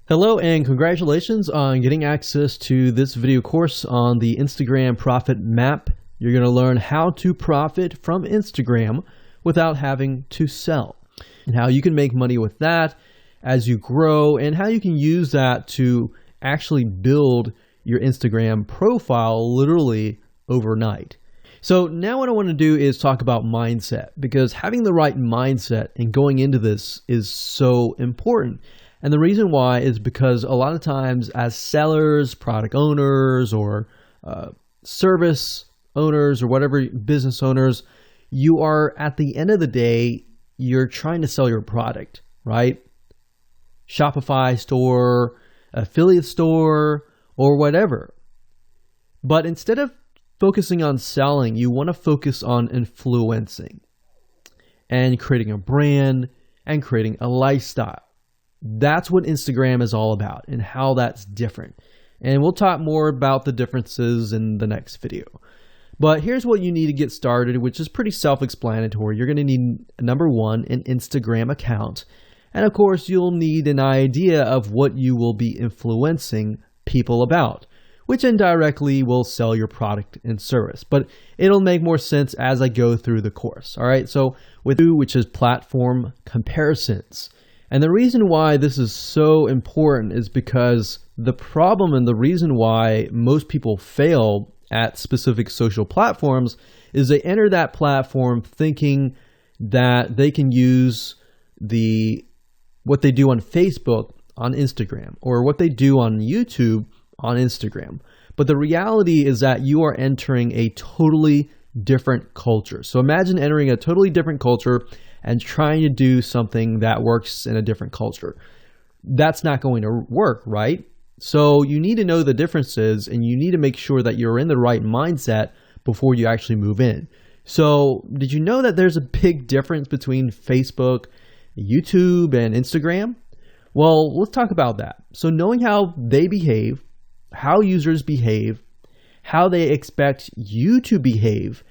Hello and congratulations on getting access to this video course on the Instagram Profit Map. You're going to learn how to profit from Instagram without having to sell, and how you can make money with that as you grow, and how you can use that to actually build your Instagram profile literally overnight. So now what I want to do is talk about mindset, because having the right mindset and going into this is so important. And the reason why is because a lot of times as sellers, product owners, or service owners, or whatever business owners, you are, at the end of the day, you're trying to sell your product, right? Shopify store, affiliate store, or whatever. But instead of focusing on selling, you want to focus on influencing and creating a brand and creating a lifestyle. That's what Instagram is all about and how that's different. And we'll talk more about the differences in the next video. But here's what you need to get started, which is pretty self-explanatory. You're going to need, number one, an Instagram account. And of course, you'll need an idea of what you will be influencing people about, which indirectly will sell your product and service. But it'll make more sense as I go through the course. All right, so with two, which is platform comparisons. And the reason why this is so important is because the problem and the reason why most people fail at specific social platforms is they enter that platform thinking that they can use what they do on Facebook on Instagram, or what they do on YouTube on Instagram. But the reality is that you are entering a totally different culture. So imagine entering a totally different culture and trying to do something that works in a different culture. That's not going to work, right? So you need to know the differences, and you need to make sure that you're in the right mindset before you actually move in. So did you know that there's a big difference between Facebook, YouTube, and Instagram? Well, let's talk about that. So knowing how they behave, how users behave, how they expect you to behave,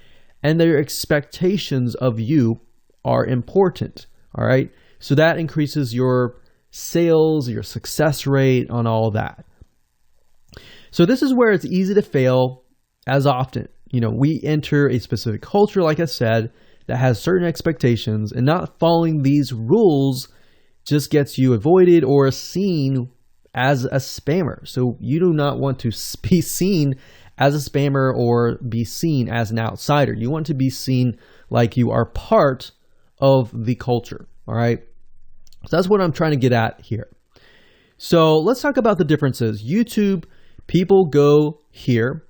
and their expectations of you are important. All right. So that increases your sales, your success rate on all that. So this is where it's easy to fail as often. We enter a specific culture, like I said, that has certain expectations, and not following these rules just gets you avoided or seen as a spammer. So you do not want to be seen as a spammer or be seen as an outsider. You want to be seen like you are part of the culture. All right. So that's what I'm trying to get at here. So let's talk about the differences. YouTube, people go here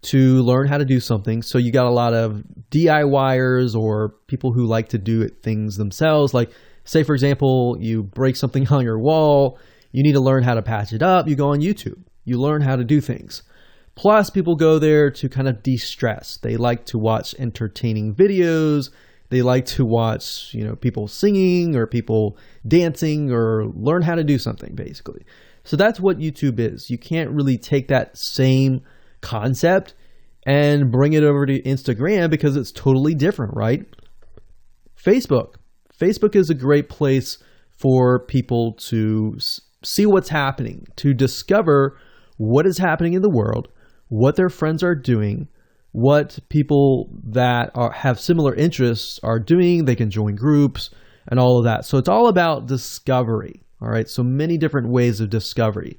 to learn how to do something. So you got a lot of DIYers, or people who like to do things themselves. Like, say, for example, you break something on your wall, you need to learn how to patch it up. You go on YouTube, you learn how to do things. Plus, people go there to kind of de-stress. They like to watch entertaining videos. They like to watch, people singing or people dancing, or learn how to do something, basically. So that's what YouTube is. You can't really take that same concept and bring it over to Instagram, because it's totally different, right? Facebook is a great place for people to see what's happening, to discover what is happening in the world, what their friends are doing, what people that have similar interests are doing. They can join groups and all of that. So it's all about discovery. All right. So many different ways of discovery.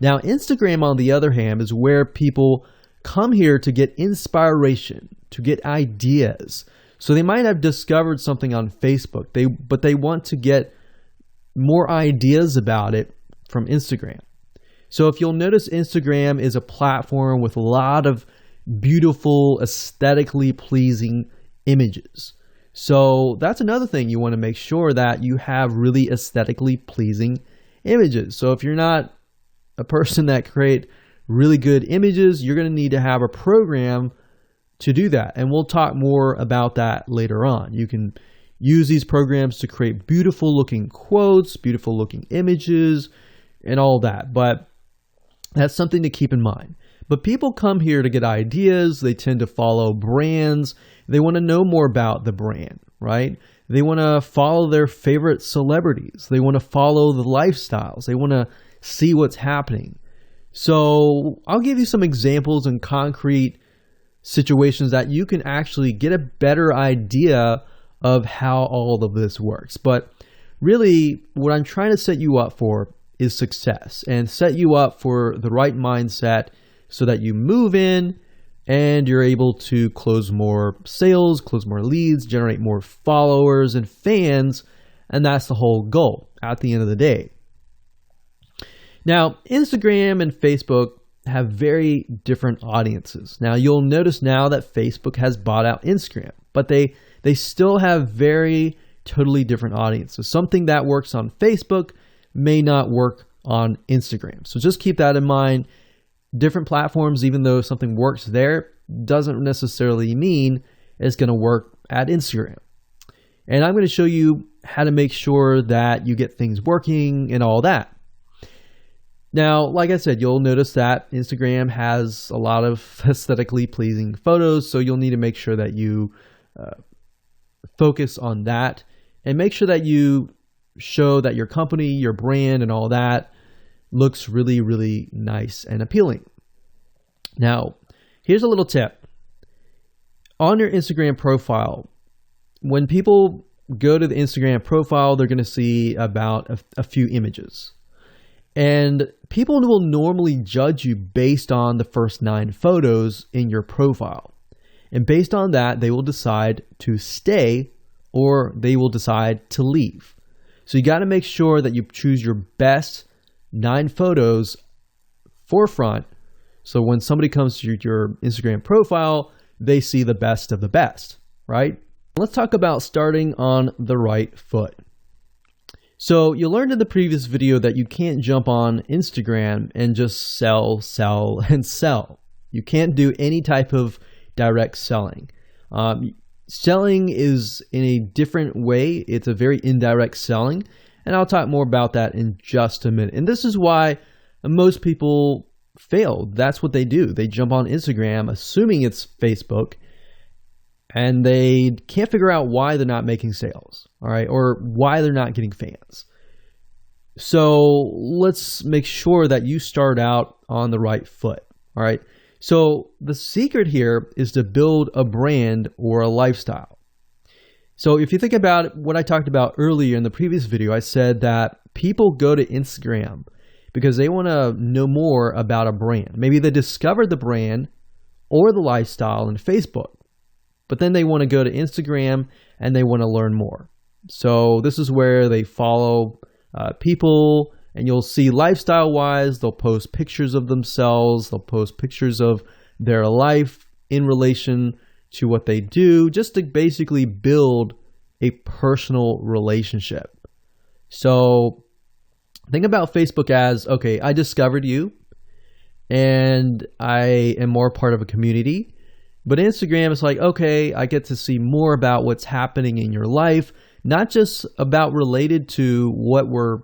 Now, Instagram, on the other hand, is where people come here to get inspiration, to get ideas. So they might have discovered something on Facebook, but they want to get more ideas about it from Instagram. So if you'll notice, Instagram is a platform with a lot of beautiful, aesthetically pleasing images. So that's another thing. You want to make sure that you have really aesthetically pleasing images. So if you're not a person that create really good images, you're going to need to have a program to do that. And we'll talk more about that later on. You can use these programs to create beautiful looking quotes, beautiful looking images, and all that. But that's something to keep in mind. But people come here to get ideas. They tend to follow brands. They want to know more about the brand, right? They want to follow their favorite celebrities. They want to follow the lifestyles. They want to see what's happening. So I'll give you some examples and concrete situations that you can actually get a better idea of how all of this works. But really, what I'm trying to set you up for is success, and set you up for the right mindset so that you move in and you're able to close more sales, close more leads, generate more followers and fans. And that's the whole goal at the end of the day. Now, Instagram and Facebook have very different audiences. Now, you'll notice now that Facebook has bought out Instagram, but they still have very totally different audiences. Something that works on Facebook may not work on Instagram. So just keep that in mind. Different platforms, even though something works there, doesn't necessarily mean it's going to work at Instagram. And I'm going to show you how to make sure that you get things working and all that. Now, like I said, you'll notice that Instagram has a lot of aesthetically pleasing photos, so you'll need to make sure that you focus on that and make sure that you show that your company, your brand, and all that looks really, really nice and appealing. Now, here's a little tip. On your Instagram profile, when people go to the Instagram profile, they're going to see about a few images. And people will normally judge you based on the first 9 photos in your profile. And based on that, they will decide to stay or they will decide to leave. So you got to make sure that you choose your best 9 photos forefront. So when somebody comes to your Instagram profile, they see the best of the best, right? Let's talk about starting on the right foot. So you learned in the previous video that you can't jump on Instagram and just sell, and sell. You can't do any type of direct selling. Selling is in a different way. It's a very indirect selling. And I'll talk more about that in just a minute. And this is why most people fail. That's what they do. They jump on Instagram, assuming it's Facebook, and they can't figure out why they're not making sales, all right, or why they're not getting fans. So let's make sure that you start out on the right foot, all right? So the secret here is to build a brand or a lifestyle. So if you think about what I talked about earlier in the previous video, I said that people go to Instagram because they want to know more about a brand. Maybe they discovered the brand or the lifestyle in Facebook, but then they want to go to Instagram and they want to learn more. So this is where they follow people, and you'll see lifestyle-wise, they'll post pictures of themselves, they'll post pictures of their life in relation to what they do, just to basically build a personal relationship. So think about Facebook as, okay, I discovered you and I am more part of a community. But Instagram is like, okay, I get to see more about what's happening in your life, not just about related to what we're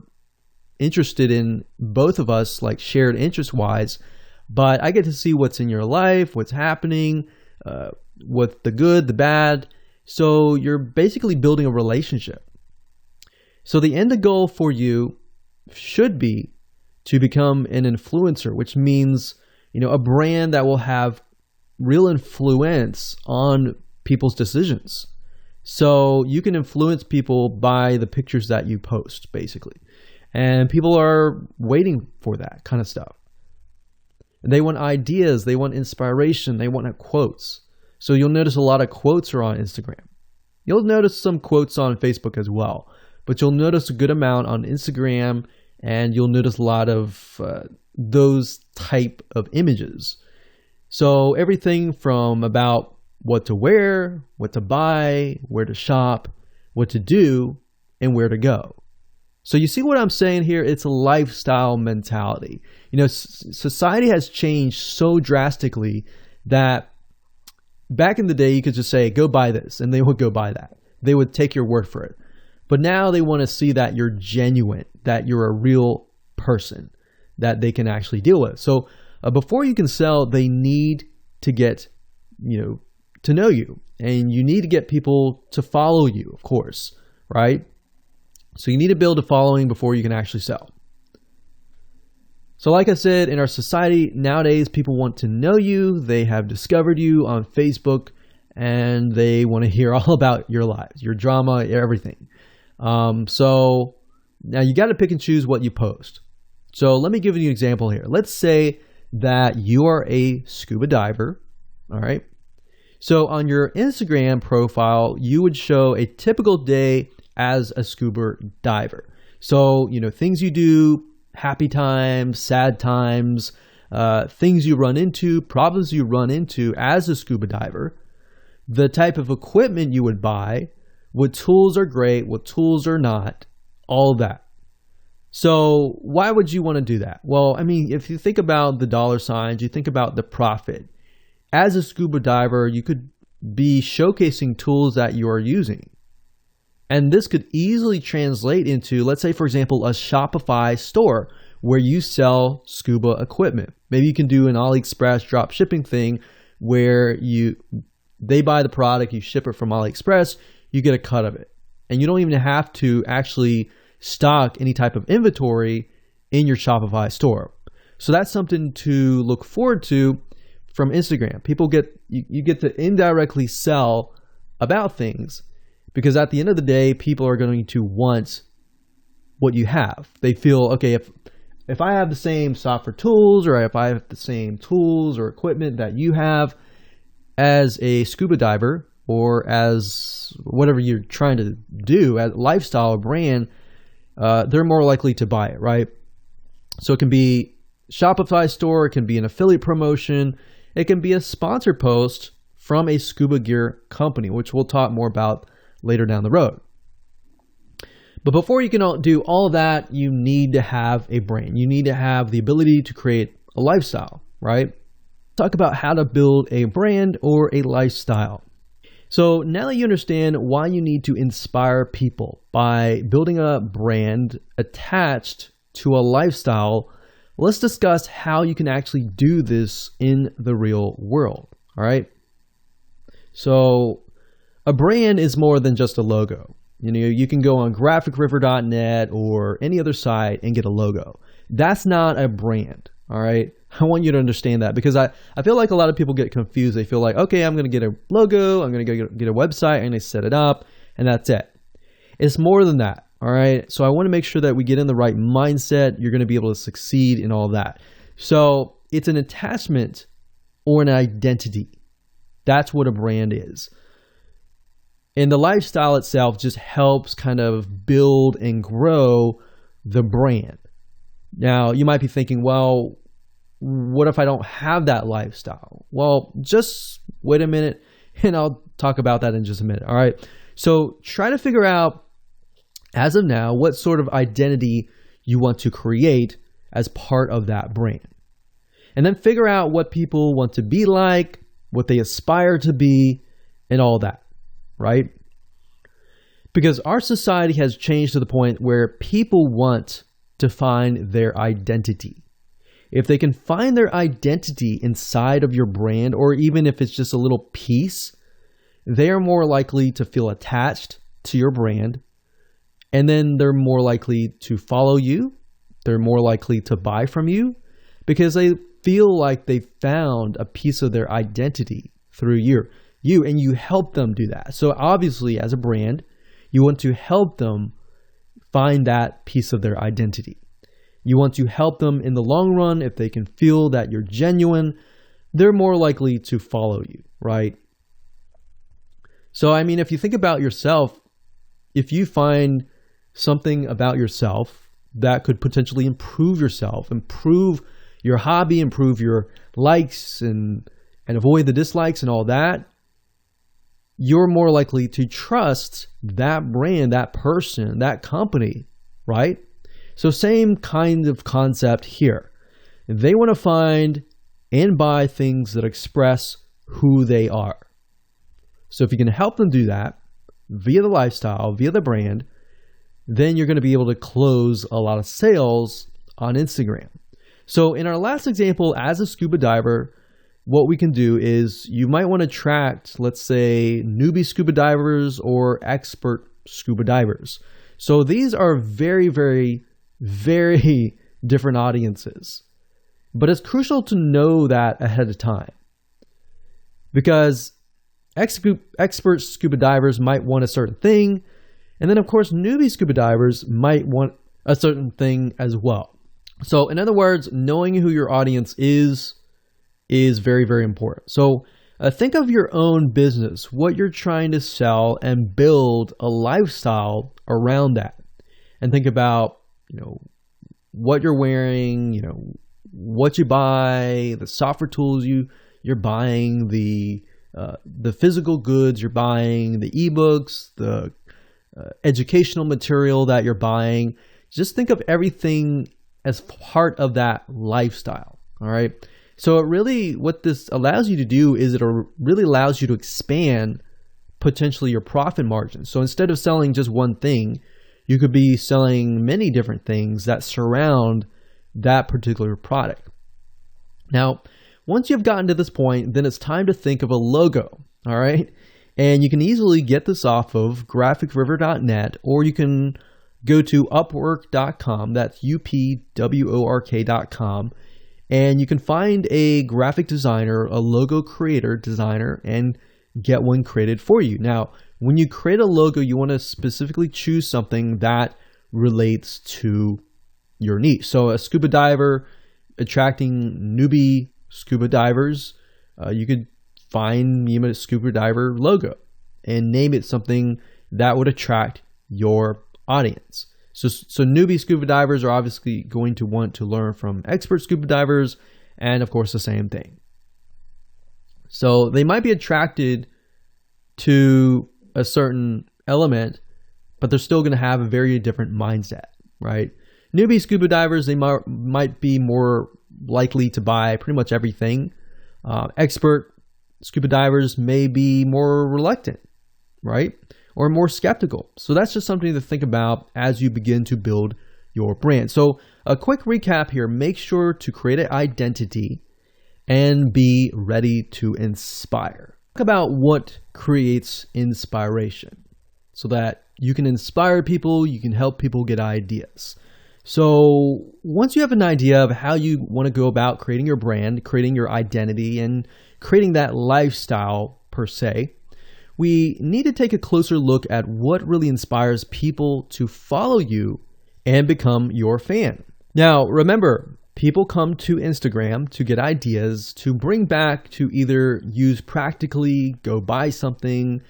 interested in, both of us, like shared interest-wise, but I get to see what's in your life, what's happening, with the good, the bad. So you're basically building a relationship. So the end goal for you should be to become an influencer, which means, a brand that will have real influence on people's decisions. So you can influence people by the pictures that you post, basically. And people are waiting for that kind of stuff. They want ideas, they want inspiration, they want quotes. So you'll notice a lot of quotes are on Instagram. You'll notice some quotes on Facebook as well, but you'll notice a good amount on Instagram, and you'll notice a lot of those type of images. So everything from about what to wear, what to buy, where to shop, what to do, and where to go. So you see what I'm saying here? It's a lifestyle mentality. Society has changed so drastically that back in the day, you could just say, go buy this, and they would go buy that. They would take your word for it. But now they want to see that you're genuine, that you're a real person that they can actually deal with. So before you can sell, they need to get, to know you. And you need to get people to follow you, of course, right? So you need to build a following before you can actually sell. So like I said, in our society nowadays, people want to know you. They have discovered you on Facebook and they want to hear all about your lives, your drama, everything. So now you got to pick and choose what you post. So let me give you an example here. Let's say that you are a scuba diver. All right. So on your Instagram profile, you would show a typical day as a scuba diver. So, things you do, happy times, sad times, things you run into, problems you run into as a scuba diver, the type of equipment you would buy, what tools are great, what tools are not, all that. So why would you want to do that? Well, if you think about the dollar signs, you think about the profit. As a scuba diver, you could be showcasing tools that you are using. And this could easily translate into, let's say, for example, a Shopify store where you sell scuba equipment. Maybe you can do an AliExpress drop shipping thing where they buy the product, you ship it from AliExpress, you get a cut of it. And you don't even have to actually stock any type of inventory in your Shopify store. So that's something to look forward to from Instagram. You get to indirectly sell about things. Because at the end of the day, people are going to want what you have. They feel, okay, if I have the same software tools or if I have the same tools or equipment that you have as a scuba diver or as whatever you're trying to do, as a lifestyle brand, they're more likely to buy it, right? So it can be Shopify store, it can be an affiliate promotion, it can be a sponsored post from a scuba gear company, which we'll talk more about later down the road. But before you can do all that, you need to have a brand. You need to have the ability to create a lifestyle, right? Talk about how to build a brand or a lifestyle. So now that you understand why you need to inspire people by building a brand attached to a lifestyle, let's discuss how you can actually do this in the real world, all right? So a brand is more than just a logo. You can go on graphicriver.net or any other site and get a logo. That's not a brand, all right? I want you to understand that because I feel like a lot of people get confused. They feel like, okay, I'm going to get a logo, I'm going to get a website, I'm going to set it up, and that's it. It's more than that, all right? So I want to make sure that we get in the right mindset. You're going to be able to succeed in all that. So it's an attachment or an identity. That's what a brand is. And the lifestyle itself just helps kind of build and grow the brand. Now, you might be thinking, well, what if I don't have that lifestyle? Well, just wait a minute and I'll talk about that in just a minute. All right. So try to figure out, as of now, what sort of identity you want to create as part of that brand. And then figure out what people want to be like, what they aspire to be, and all that. Right? Because our society has changed to the point where people want to find their identity. If they can find their identity inside of your brand, or even if it's just a little piece, they are more likely to feel attached to your brand. And then they're more likely to follow you. They're more likely to buy from you because they feel like they found a piece of their identity through you, and you help them do that. So obviously, as a brand, you want to help them find that piece of their identity. You want to help them in the long run. If they can feel that you're genuine, they're more likely to follow you, right? So, if you think about yourself, if you find something about yourself that could potentially improve yourself, improve your hobby, improve your likes, and avoid the dislikes and all that, you're more likely to trust that brand, that person, that company, right? So same kind of concept here. They want to find and buy things that express who they are. So if you can help them do that via the lifestyle, via the brand, then you're going to be able to close a lot of sales on Instagram. So in our last example, as a scuba diver, what we can do is you might want to attract, let's say, newbie scuba divers or expert scuba divers. So these are very, very, very different audiences. But it's crucial to know that ahead of time, because expert scuba divers might want a certain thing, and then of course newbie scuba divers might want a certain thing as well. So in other words, knowing who your audience is very, very important. So think of your own business, what you're trying to sell, and build a lifestyle around that. And think about, what you're wearing, what you buy, the software tools you're buying, the physical goods you're buying, the ebooks, the educational material that you're buying. Just think of everything as part of that lifestyle. All right. So what this allows you to do is it really allows you to expand potentially your profit margin. So instead of selling just one thing, you could be selling many different things that surround that particular product. Now, once you've gotten to this point, then it's time to think of a logo. All right. And you can easily get this off of graphicriver.net, or you can go to upwork.com. That's UPWORK.com. And you can find a graphic designer, a logo creator designer, and get one created for you. Now, when you create a logo, you want to specifically choose something that relates to your niche. So a scuba diver attracting newbie scuba divers, you could find a scuba diver logo and name it something that would attract your audience. So newbie scuba divers are obviously going to want to learn from expert scuba divers, and of course the same thing. So they might be attracted to a certain element, but they're still going to have a very different mindset, right? Newbie scuba divers, they might be more likely to buy pretty much everything. Expert scuba divers may be more reluctant, right? Or more skeptical. So that's just something to think about as you begin to build your brand. So a quick recap here: make sure to create an identity and be ready to inspire. Talk about what creates inspiration so that you can inspire people, you can help people get ideas. So once you have an idea of how you want to go about creating your brand, creating your identity, and creating that lifestyle per se, we need to take a closer look at what really inspires people to follow you and become your fan. Now, remember, people come to Instagram to get ideas to bring back to either use practically, go buy something,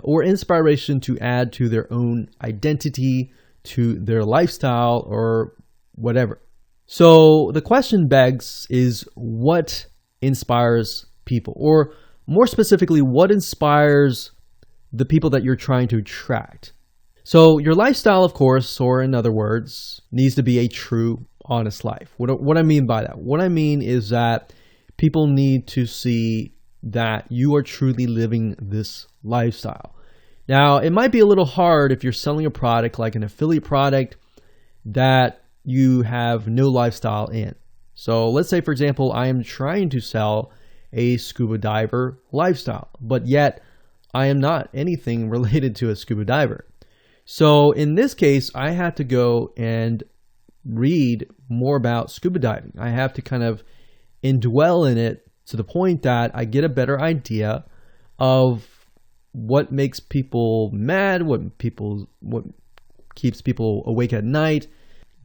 or inspiration to add to their own identity, to their lifestyle, or whatever. So the question begs is, what inspires people? Or more specifically, what inspires the people that you're trying to attract? So your lifestyle, of course, or in other words, needs to be a true, honest life. What I mean by that? What I mean is that people need to see that you are truly living this lifestyle. Now, it might be a little hard if you're selling a product like an affiliate product that you have no lifestyle in. So let's say, for example, I am trying to sell a scuba diver lifestyle, but yet I am not anything related to a scuba diver. So in this case, I have to go and read more about scuba diving. I have to kind of indwell in it to the point that I get a better idea of what makes people mad, what keeps people awake at night,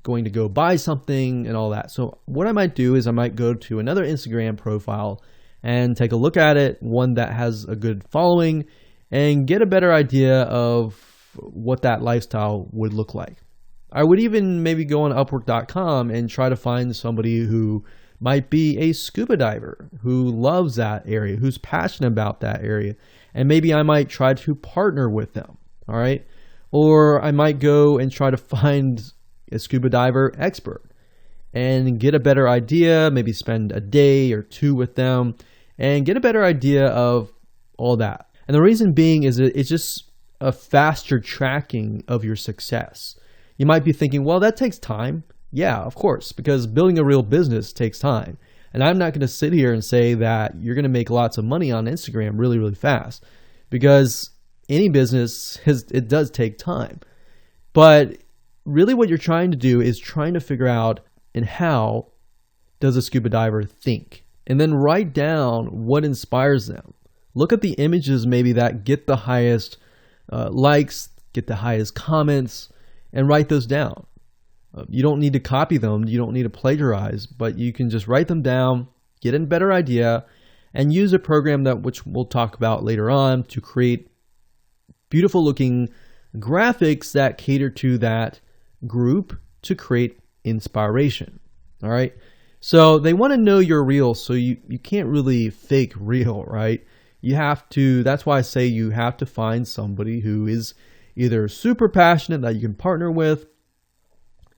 going to go buy something and all that. So what I might do is I might go to another Instagram profile and take a look at it, one that has a good following, and get a better idea of what that lifestyle would look like. I would even maybe go on Upwork.com and try to find somebody who might be a scuba diver, who loves that area, who's passionate about that area. And maybe I might try to partner with them, all right? Or I might go and try to find a scuba diver expert and get a better idea, maybe spend a day or two with them and get a better idea of all that. And the reason being is that it's just a faster tracking of your success. You might be thinking, well, that takes time. Yeah, of course, because building a real business takes time. And I'm not going to sit here and say that you're going to make lots of money on Instagram really, really fast, because any business, it does take time. But really what you're trying to do is trying to figure out and how does a scuba diver think? And then write down what inspires them. Look at the images maybe that get the highest likes, get the highest comments, and write those down. You don't need to copy them. You don't need to plagiarize, but you can just write them down, get a better idea, and use a program which we'll talk about later on to create beautiful looking graphics that cater to that group to create inspiration. All right. So they want to know you're real. So you can't really fake real, right? You have to, that's why I say you have to find somebody who is either super passionate that you can partner with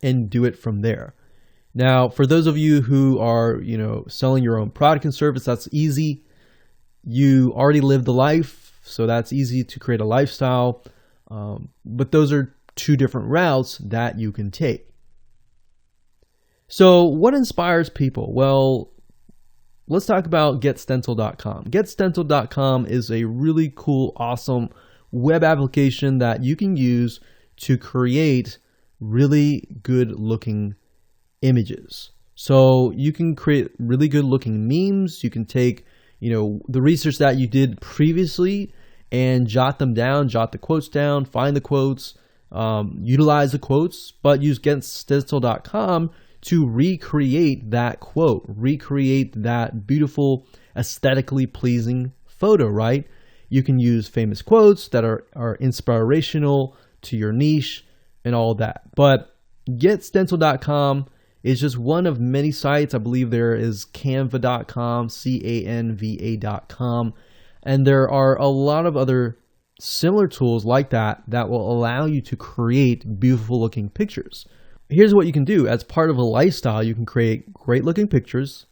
and do it from there. Now, for those of you who are, selling your own product and service, that's easy. You already live the life, so that's easy to create a lifestyle. But those are two different routes that you can take. So what inspires people? Well, let's talk about GetStencil.com. GetStencil.com is a really cool, awesome web application that you can use to create really good looking images. So you can create really good looking memes. You can take, the research that you did previously and jot them down, jot the quotes down, find the quotes, utilize the quotes, but use GetStencil.com to recreate that quote, recreate that beautiful, aesthetically pleasing photo, right? You can use famous quotes that are inspirational to your niche and all that. But GetStencil.com is just one of many sites. I believe there is Canva.com, Canva.com, and there are a lot of other similar tools like that will allow you to create beautiful looking pictures. Here's what you can do. As part of a lifestyle, you can create great looking pictures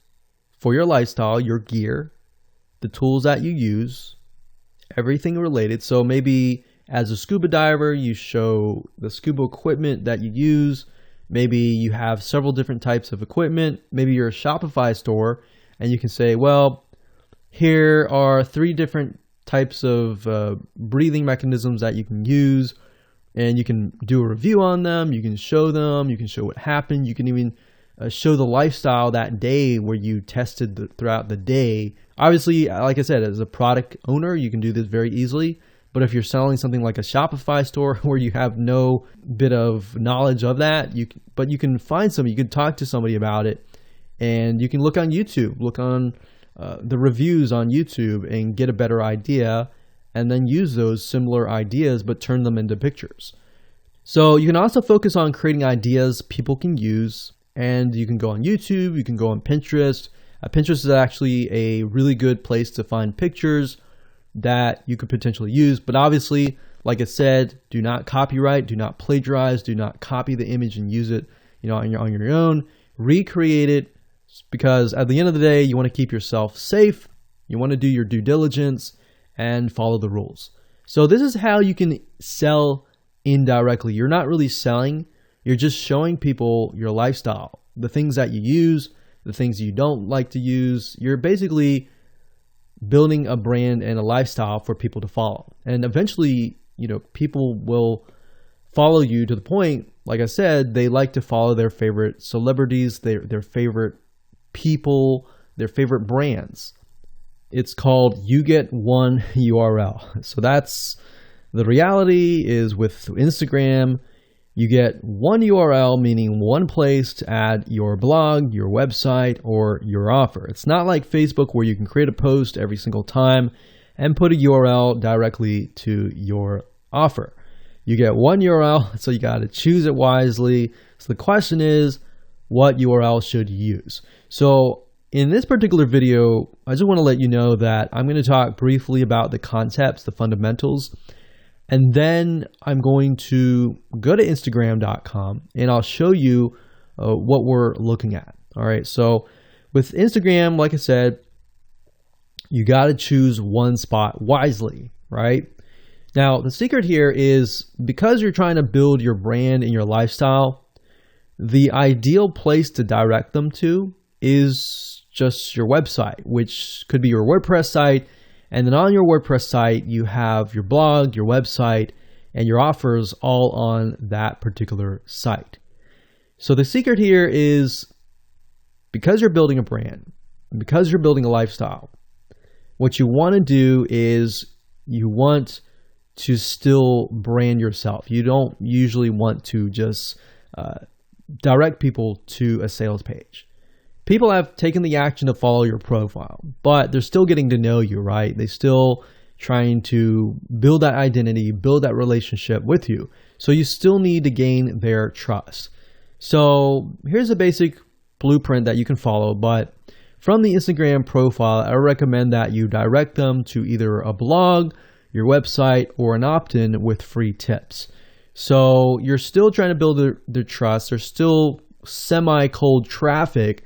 for your lifestyle, your gear, the tools that you use, everything related. So maybe as a scuba diver, you show the scuba equipment that you use. Maybe you have several different types of equipment. Maybe you're a Shopify store and you can say, well, here are 3 different types of breathing mechanisms that you can use. And you can do a review on them. You can show them. You can show what happened. You can even show the lifestyle that day where you tested throughout the day. Obviously, like I said, as a product owner, you can do this very easily. But if you're selling something like a Shopify store where you have no bit of knowledge of that, you can find somebody, you can talk to somebody about it, and you can look on YouTube, look on the reviews on YouTube and get a better idea, and then use those similar ideas but turn them into pictures. So you can also focus on creating ideas people can use, and you can go on YouTube, you can go on Pinterest. Pinterest is actually a really good place to find pictures that you could potentially use, but obviously, like I said, do not copyright, do not plagiarize, do not copy the image and use it, on your own. Recreate it, because at the end of the day, you want to keep yourself safe. You want to do your due diligence and follow the rules. So this is how you can sell indirectly. You're not really selling, you're just showing people your lifestyle, the things that you use, the things you don't like to use. You're basically building a brand and a lifestyle for people to follow. And eventually, people will follow you to the point, like I said, they like to follow their favorite celebrities, their favorite people, their favorite brands. It's called You Get One URL. So that's the reality is with Instagram, you get one URL, meaning one place to add your blog, your website, or your offer. It's not like Facebook where you can create a post every single time and put a URL directly to your offer. You get one URL, so you got to choose it wisely. So the question is, what URL should you use? So in this particular video, I just want to let you know that I'm going to talk briefly about the concepts, the fundamentals, and then I'm going to go to Instagram.com and I'll show you what we're looking at. All right. So with Instagram, like I said, you got to choose one spot wisely, right? Now, the secret here is because you're trying to build your brand and your lifestyle, the ideal place to direct them to is just your website, which could be your WordPress site. And then on your WordPress site, you have your blog, your website, and your offers all on that particular site. So the secret here is because you're building a brand, because you're building a lifestyle, what you want to do is you want to still brand yourself. You don't usually want to just direct people to a sales page. People have taken the action to follow your profile, but they're still getting to know you, right? They're still trying to build that identity, build that relationship with you. So you still need to gain their trust. So here's a basic blueprint that you can follow, but from the Instagram profile, I recommend that you direct them to either a blog, your website, or an opt-in with free tips. So you're still trying to build their trust. There's still semi-cold traffic.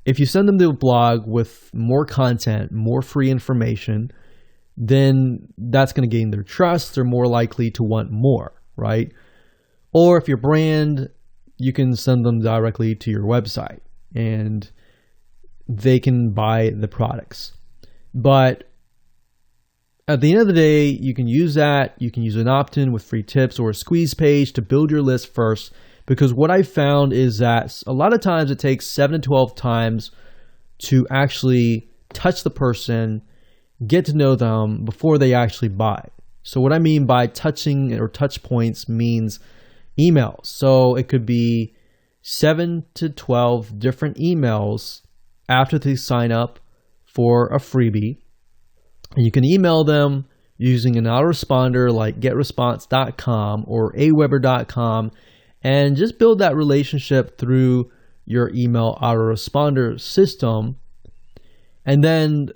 If you send them to a blog with more content, more free information, then that's going to gain their trust. They're more likely to want more, right? Or if your brand, you can send them directly to your website and they can buy the products. But at the end of the day, you can use that. You can use an opt-in with free tips or a squeeze page to build your list first. Because what I found is that a lot of times it takes 7 to 12 times to actually touch the person, get to know them before they actually buy. So what I mean by touching or touch points means emails. So it could be 7 to 12 different emails after they sign up for a freebie. And you can email them using an autoresponder like getresponse.com or aweber.com and just build that relationship through your email autoresponder system. And then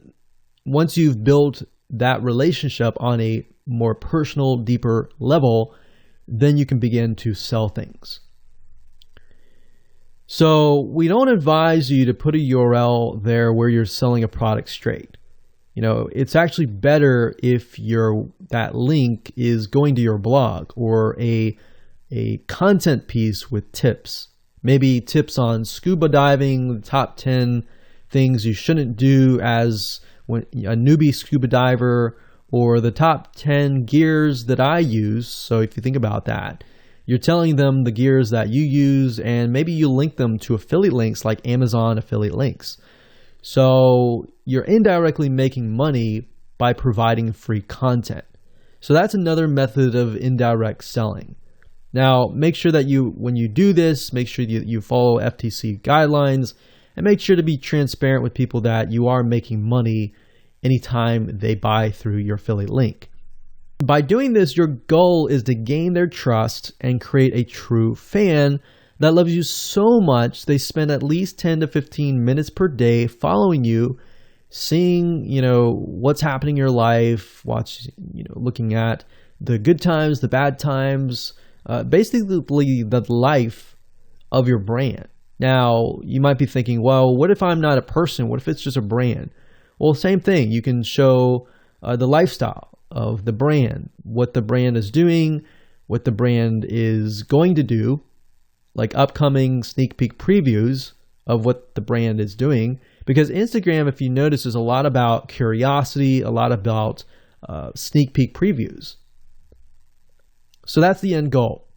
once you've built that relationship on a more personal, deeper level, then you can begin to sell things. So we don't advise you to put a URL there where you're selling a product straight. You know, it's actually better if that link is going to your blog or a content piece with tips. Maybe tips on scuba diving, the top 10 things you shouldn't do as a newbie scuba diver, or the top 10 gears that I use. So if you think about that, you're telling them the gears that you use, and maybe you link them to affiliate links like Amazon affiliate links. So you're indirectly making money by providing free content. So that's another method of indirect selling. Now, make sure that when you do this, make sure you follow FTC guidelines and make sure to be transparent with people that you are making money anytime they buy through your affiliate link. By doing this, your goal is to gain their trust and create a true fan that loves you so much they spend at least 10 to 15 minutes per day following you, seeing, what's happening in your life, looking at the good times, the bad times, basically the life of your brand. Now, you might be thinking, well, what if I'm not a person? What if it's just a brand? Well, same thing. You can show the lifestyle of the brand, what the brand is doing, what the brand is going to do, like upcoming sneak peek previews of what the brand is doing. Because Instagram, if you notice, is a lot about curiosity, a lot about sneak peek previews. So that's the end goal.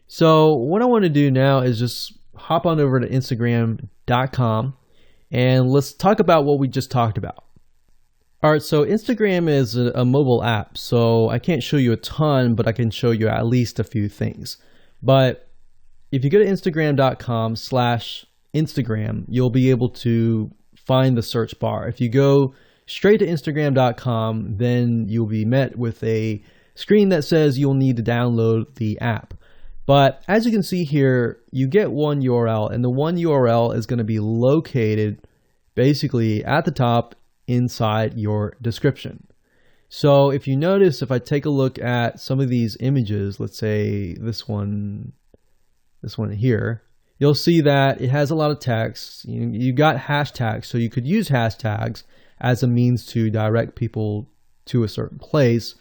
So what I want to do now is just hop on over to Instagram.com and let's talk about what we just talked about. All right, so Instagram is a mobile app, so I can't show you a ton, but I can show you at least a few things. But if you go to Instagram.com/Instagram, you'll be able to find the search bar. If you go straight to Instagram.com, then you'll be met with a screen that says you'll need to download the app. But as you can see here, you get one URL, and the one URL is going to be located basically at the top inside your description. So if you notice, if I take a look at some of these images, let's say this one here, you'll see that it has a lot of text. You got hashtags, so you could use hashtags as a means to direct people to a certain place,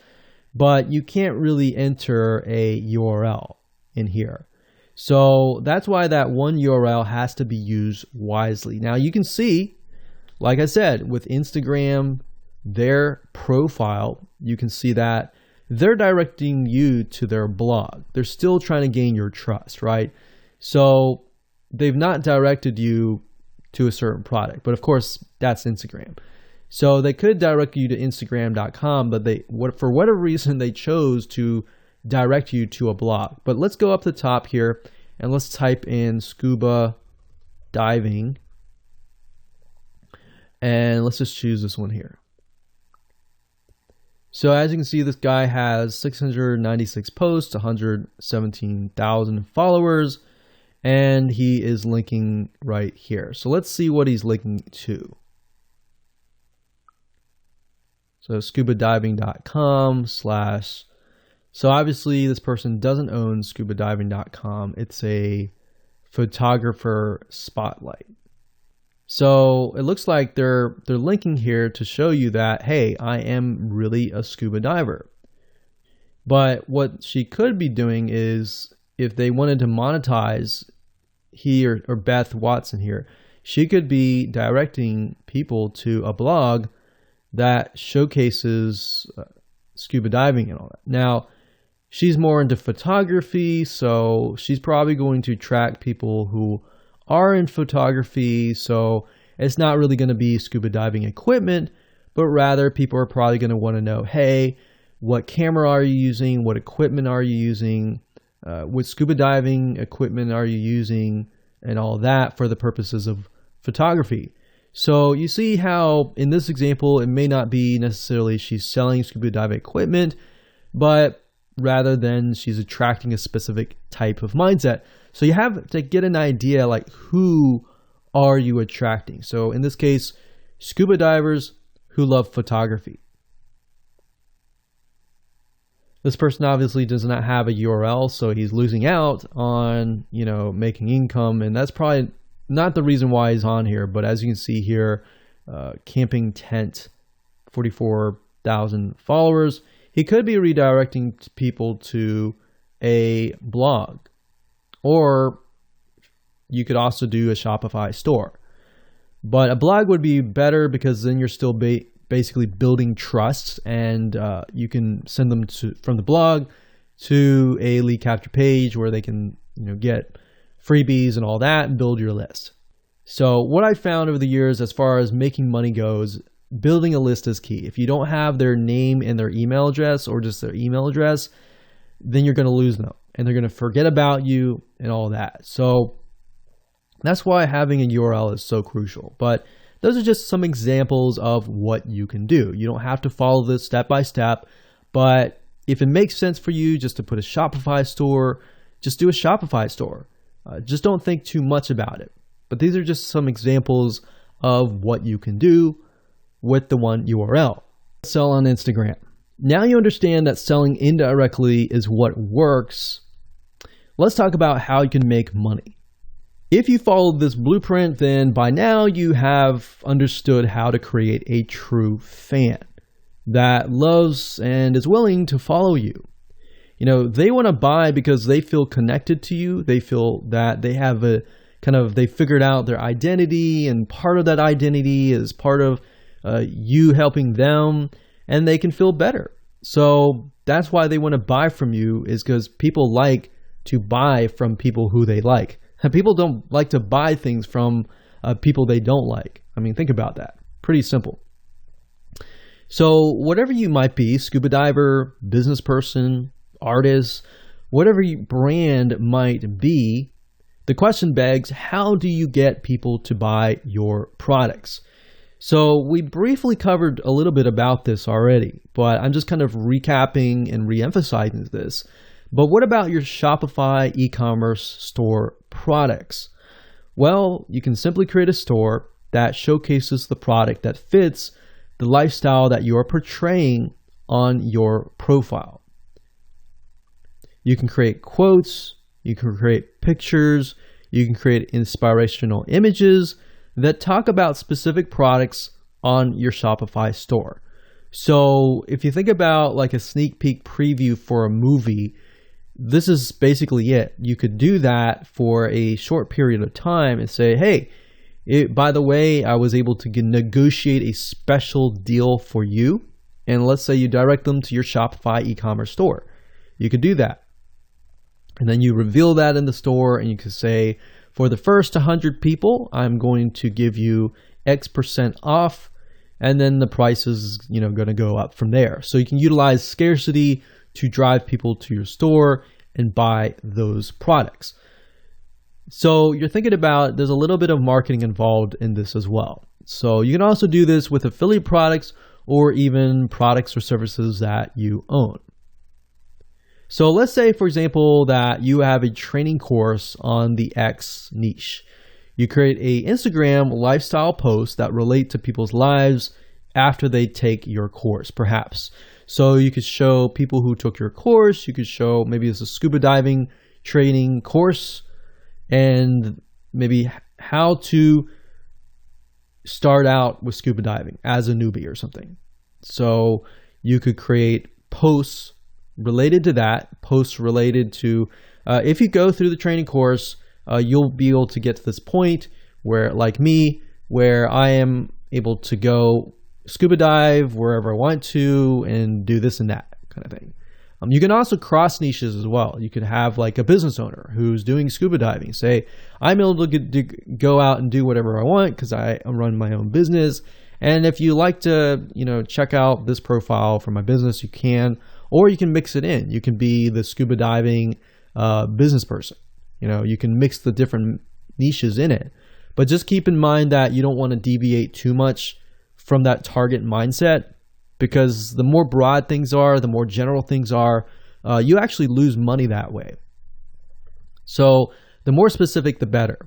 but you can't really enter a URL in here. So that's why that one URL has to be used wisely. Now you can see, like I said, with Instagram, their profile, you can see that they're directing you to their blog. They're still trying to gain your trust, right? So they've not directed you to a certain product. But of course, that's Instagram. So they could direct you to Instagram.com, but for whatever reason, they chose to direct you to a blog. But let's go up the top here and let's type in scuba diving. And let's just choose this one here. So as you can see, this guy has 696 posts, 117,000 followers, and he is linking right here. So let's see what he's linking to. So scubadiving.com/. So obviously this person doesn't own scubadiving.com. It's a photographer spotlight. So it looks like they're linking here to show you that, hey, I am really a scuba diver. But what she could be doing is, if they wanted to monetize he or Beth Watson here, she could be directing people to a blog that showcases scuba diving and all that. Now, she's more into photography, so she's probably going to track people who are in photography, so it's not really going to be scuba diving equipment, but rather people are probably going to want to know, hey, what camera are you using? What equipment are you using? What scuba diving equipment are you using? And all that for the purposes of photography. So you see how in this example, it may not be necessarily she's selling scuba diving equipment, but rather than she's attracting a specific type of mindset. So you have to get an idea, like, who are you attracting? So in this case, scuba divers who love photography. This person obviously does not have a URL, so he's losing out on, making income. And that's probably not the reason why he's on here. But as you can see here, camping tent, 44,000 followers. He could be redirecting people to a blog, or you could also do a Shopify store. But a blog would be better because then you're still basically building trust, and you can send them from the blog to a lead capture page where they can get freebies and all that and build your list. So what I found over the years as far as making money goes, building a list is key. If you don't have their name and their email address, or just their email address, then you're going to lose them and they're going to forget about you and all that. So that's why having a URL is so crucial. But those are just some examples of what you can do. You don't have to follow this step by step, but if it makes sense for you just to put a Shopify store, just do a Shopify store. Just don't think too much about it. But these are just some examples of what you can do with the one URL. Sell on Instagram. Now you understand that selling indirectly is what works. Let's talk about how you can make money. If you followed this blueprint, then by now you have understood how to create a true fan that loves and is willing to follow you. They want to buy because they feel connected to you. They feel that they have they figured out their identity, and part of that identity is part of you helping them, and they can feel better. So that's why they want to buy from you, is because people like to buy from people who they like. People don't like to buy things from people they don't like. I mean, think about that. Pretty simple. So whatever you might be, scuba diver, business person, artist, whatever your brand might be, the question begs, how do you get people to buy your products? So we briefly covered a little bit about this already, but I'm just kind of recapping and re-emphasizing this. But what about your Shopify e-commerce store products? Well, you can simply create a store that showcases the product that fits the lifestyle that you are portraying on your profile. You can create quotes, you can create pictures, you can create inspirational images that talk about specific products on your Shopify store. So if you think about like a sneak peek preview for a movie, this is basically it. You could do that for a short period of time and say, hey, by the way, I was able to negotiate a special deal for you. And let's say you direct them to your Shopify e-commerce store. You could do that. And then you reveal that in the store, and you could say, For the first 100 people, I'm going to give you X% off, and then the price is, going to go up from there. So you can utilize scarcity to drive people to your store and buy those products. So you're thinking about, there's a little bit of marketing involved in this as well. So you can also do this with affiliate products or even products or services that you own. So let's say, for example, that you have a training course on the X niche. You create a Instagram lifestyle post that relate to people's lives after they take your course, perhaps. So you could show people who took your course, you could show maybe it's a scuba diving training course, and maybe how to start out with scuba diving as a newbie or something. So you could create posts related to that, posts related to, if you go through the training course, you'll be able to get to this point where, like me, where I am able to go scuba dive wherever I want to and do this and that kind of thing. You can also cross niches as well. You could have like a business owner who's doing scuba diving. Say, I'm able to go out and do whatever I want because I run my own business. And if you like to, check out this profile for my business, you can, or you can mix it in. You can be the scuba diving business person. You can mix the different niches in it. But just keep in mind that you don't want to deviate too much from that target mindset, because the more broad things are, the more general things are, you actually lose money that way. So the more specific, the better.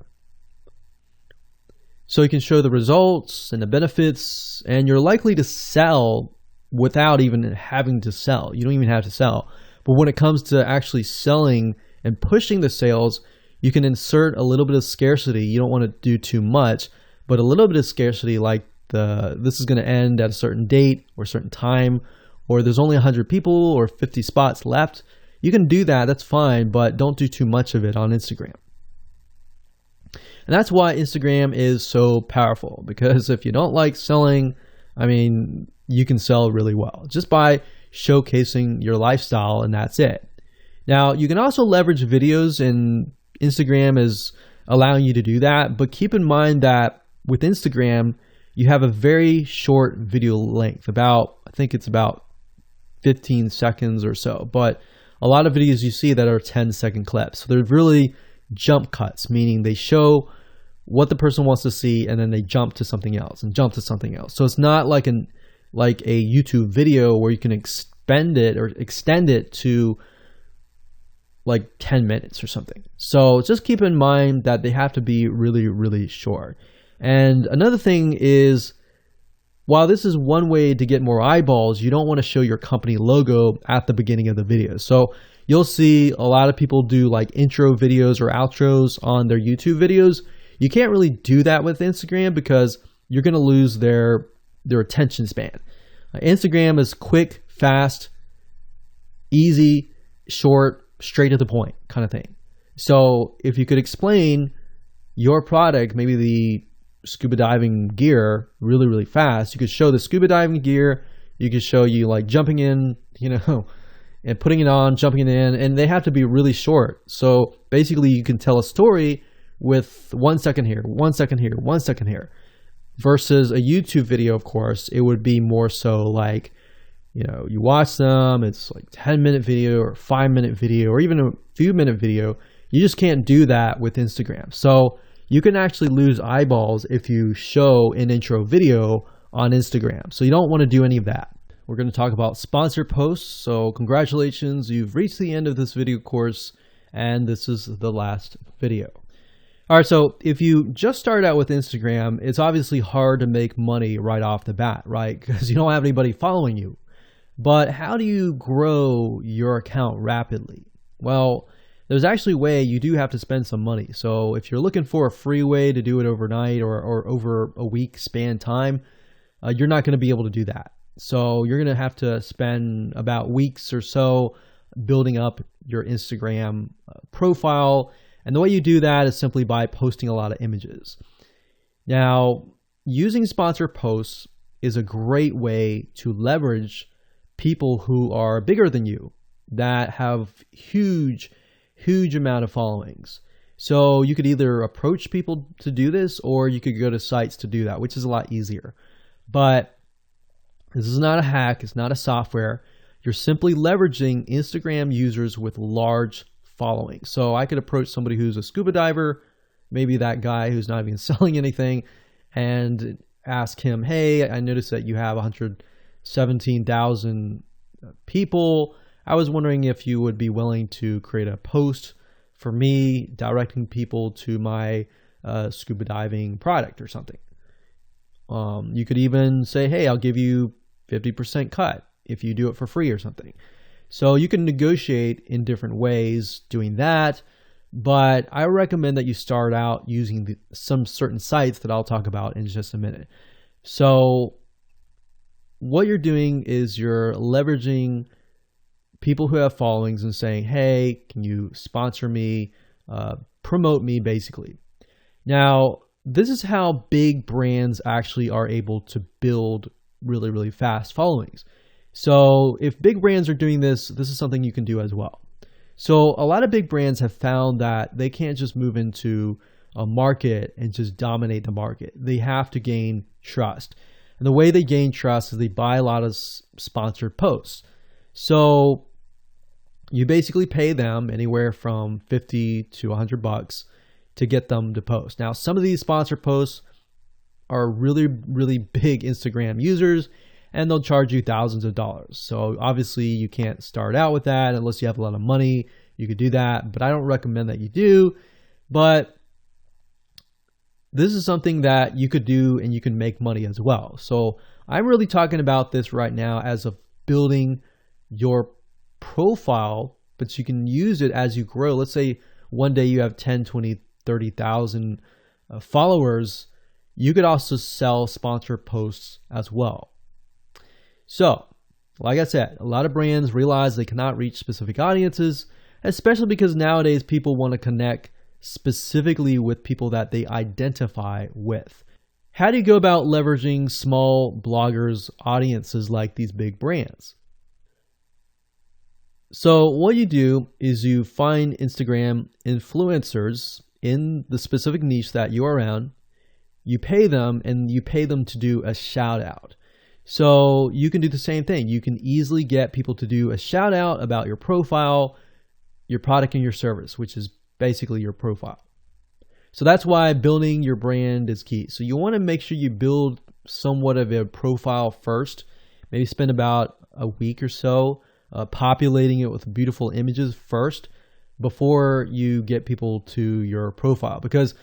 So you can show the results and the benefits, and you're likely to sell without even having to sell. You don't even have to sell. But when it comes to actually selling and pushing the sales, you can insert a little bit of scarcity. You don't want to do too much, but a little bit of scarcity, like this is going to end at a certain date or a certain time, or there's only 100 people or 50 spots left. You can do that. That's fine, but don't do too much of it on Instagram. And that's why Instagram is so powerful, because if you don't like selling, you can sell really well just by showcasing your lifestyle, and that's it. Now, you can also leverage videos, and Instagram is allowing you to do that, but keep in mind that with Instagram, you have a very short video length, I think it's about 15 seconds or so, but a lot of videos you see that are 10-second clips. So they're really jump cuts, meaning they show what the person wants to see and then they jump to something else and jump to something else. So it's not like a YouTube video where you can extend it to like 10 minutes or something. So just keep in mind that they have to be really, really short. And another thing is, while this is one way to get more eyeballs, you don't want to show your company logo at the beginning of the video. So you'll see a lot of people do like intro videos or outros on their YouTube videos. You can't really do that with Instagram because you're going to lose their attention span. Instagram is quick, fast, easy, short, straight to the point kind of thing. So if you could explain your product, maybe the scuba diving gear, really, really fast, you could show the scuba diving gear, you could show you like jumping in, and putting it on, jumping in, and they have to be really short. So basically you can tell a story with 1 second here, 1 second here, 1 second here, versus a YouTube video. Of course, it would be more so like, you watch them, it's like 10-minute video or 5-minute video or even a few minute video. You just can't do that with Instagram. So you can actually lose eyeballs if you show an intro video on Instagram. So you don't want to do any of that. We're going to talk about sponsored posts. So congratulations, you've reached the end of this video course, and this is the last video. All right, so if you just started out with Instagram, it's obviously hard to make money right off the bat, right? Because you don't have anybody following you. But how do you grow your account rapidly? Well, there's actually a way. You do have to spend some money. So if you're looking for a free way to do it overnight or over a week span time, you're not going to be able to do that. So you're going to have to spend about weeks or so building up your Instagram profile. And the way you do that is simply by posting a lot of images. Now, using sponsored posts is a great way to leverage people who are bigger than you that have huge amount of followings. So you could either approach people to do this, or you could go to sites to do that, which is a lot easier. But this is not a hack. It's not a software. You're simply leveraging Instagram users with large followings. So I could approach somebody who's a scuba diver, maybe that guy who's not even selling anything, and ask him, hey, I noticed that you have 117,000 people. I was wondering if you would be willing to create a post for me directing people to my scuba diving product or something. You could even say, hey, I'll give you 50% cut if you do it for free or something. So you can negotiate in different ways doing that. But I recommend that you start out using some certain sites that I'll talk about in just a minute. So what you're doing is you're leveraging people who have followings and saying, hey, can you sponsor me, promote me, basically. Now, this is how big brands actually are able to build really, really fast followings. So if big brands are doing this, this is something you can do as well. So a lot of big brands have found that they can't just move into a market and just dominate the market. They have to gain trust. And the way they gain trust is they buy a lot of sponsored posts. So you basically pay them anywhere from $50 to $100 to get them to post. Now, some of these sponsored posts are really, really big Instagram users, and they'll charge you thousands of dollars. So obviously you can't start out with that unless you have a lot of money. You could do that, but I don't recommend that you do. But this is something that you could do and you can make money as well. So I'm really talking about this right now as of building your profile, but you can use it as you grow. Let's say one day you have 10, 20, 30,000 followers. You could also sell sponsored posts as well. So, like I said, a lot of brands realize they cannot reach specific audiences, especially because nowadays people want to connect specifically with people that they identify with. How do you go about leveraging small bloggers' audiences like these big brands? So what you do is you find Instagram influencers in the specific niche that you're around. You pay them, and you pay them to do a shout out. So you can do the same thing. You can easily get people to do a shout out about your profile, your product, and your service, which is basically your profile. So that's why building your brand is key. So you want to make sure you build somewhat of a profile first. Maybe spend about a week or so populating it with beautiful images first before you get people to your profile. Because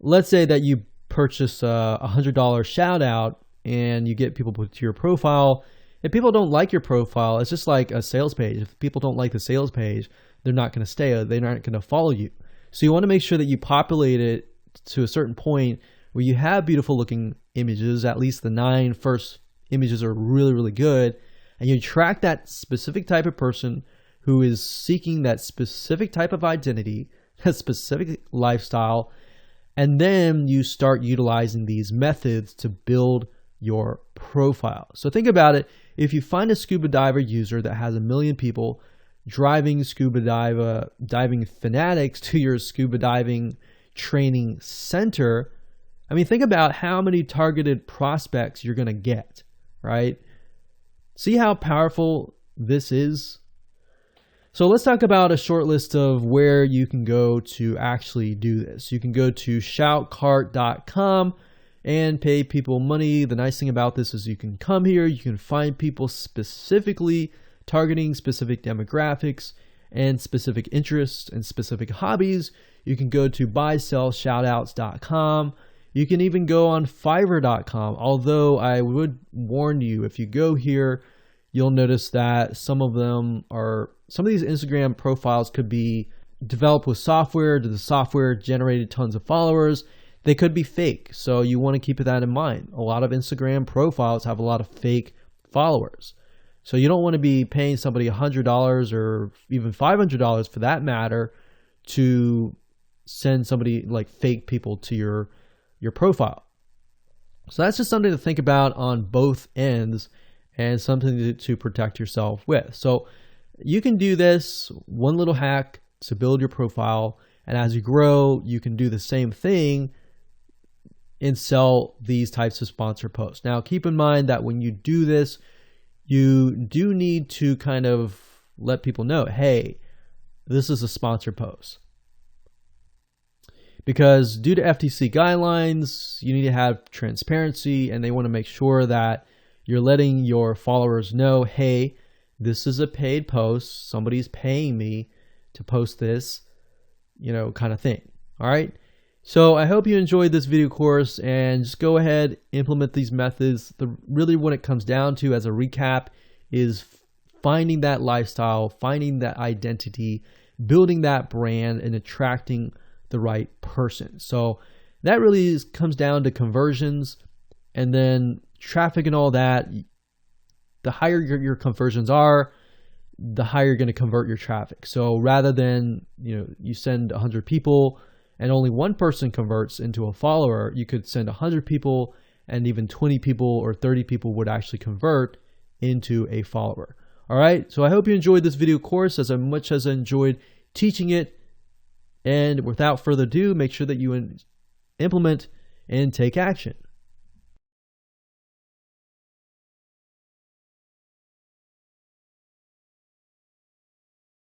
let's say that you purchase a $100 shout out and you get people to your profile. If people don't like your profile, it's just like a sales page. If people don't like the sales page, they're not going to stay. They're not going to follow you. So you want to make sure that you populate it to a certain point where you have beautiful looking images. At least the 9 first images are really, really good. And you track that specific type of person who is seeking that specific type of identity, that specific lifestyle. And then you start utilizing these methods to build your profile. So think about it. If you find a scuba diver user that has 1 million people driving scuba diving fanatics to your scuba diving training center, I mean, think about how many targeted prospects you're going to get, right? See how powerful this is? So let's talk about a short list of where you can go to actually do this. You can go to shoutcart.com and pay people money. The nice thing about this is you can come here, you can find people specifically targeting specific demographics and specific interests and specific hobbies. You can go to buysellshoutouts.com. You can even go on fiverr.com. Although I would warn you, if you go here, you'll notice that some of these Instagram profiles could be developed with software. The software generated tons of followers. They could be fake. So you want to keep that in mind. A lot of Instagram profiles have a lot of fake followers. So you don't want to be paying somebody $100 or even $500 for that matter to send somebody like fake people to your profile. So that's just something to think about on both ends and something to protect yourself with. So you can do this one little hack to build your profile, And as you grow, you can do the same thing and sell these types of sponsor posts. Now, keep in mind that when you do this, you do need to kind of let people know, hey, this is a sponsor post. Because due to FTC guidelines, you need to have transparency, and they want to make sure that you're letting your followers know, hey, this is a paid post. Somebody's paying me to post this, kind of thing. All right. So I hope you enjoyed this video course, and just go ahead, implement these methods. Really what it comes down to as a recap is finding that lifestyle, finding that identity, building that brand, and attracting the right person. So that really comes down to conversions, and then traffic and all that. The higher your conversions are, the higher you're going to convert your traffic. So rather than, you send 100 people and only one person converts into a follower, you could send 100 people and even 20 people or 30 people would actually convert into a follower. All right. So I hope you enjoyed this video course as much as I enjoyed teaching it. And without further ado, make sure that you implement and take action.